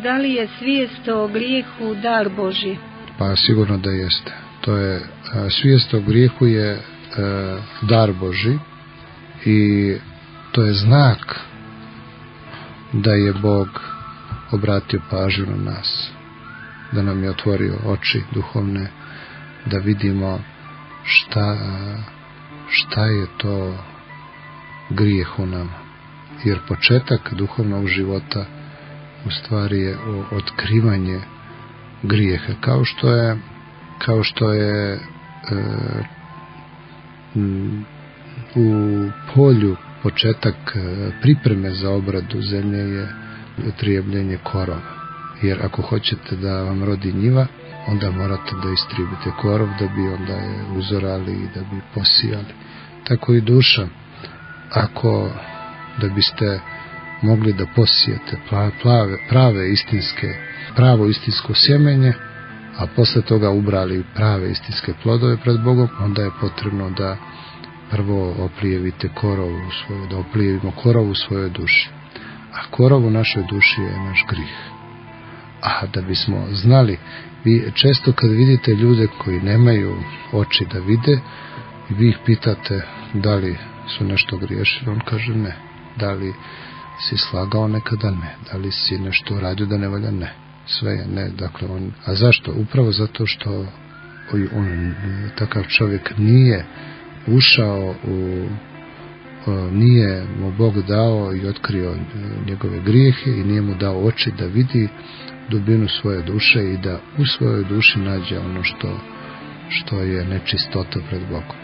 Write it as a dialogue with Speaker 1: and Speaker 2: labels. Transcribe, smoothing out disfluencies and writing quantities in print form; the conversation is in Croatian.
Speaker 1: Da li je svijest o grijehu dar Božji?
Speaker 2: Pa sigurno da jeste. To je, svijest o grijehu je dar Božji i to je znak da je Bog obratio pažnju na nas, da nam je otvorio oči duhovne, da vidimo šta je to grijeh u nama. Jer početak duhovnog života u stvari je otkrivanje grijeha, kao što je u polju početak pripreme za obradu zemlje je trijebljenje korova. Jer ako hoćete da vam rodi njiva, onda morate da istribite korov da bi onda je uzorali i da bi posijali. Tako i duša. Da biste mogli da posijete pravo istinsko sjemenje, a posle toga ubrali prave istinske plodove pred Bogom, onda je potrebno da prvo oplijevite da oplijevimo korov u svojoj duši. A korov u našoj duši je naš grih. A da bismo znali, vi često kad vidite ljude koji nemaju oči da vide, vi ih pitate da li su nešto griješili, on kaže ne. Da li si slagao nekada? Ne. Da li si nešto uradio da ne valja? Ne. Sve je ne. Dakle, a zašto? Upravo zato što takav čovjek nije ušao nije mu Bog dao i otkrio njegove grijehe i nije mu dao oči da vidi dubinu svoje duše i da u svojoj duši nađe ono što je nečistota pred Bogom.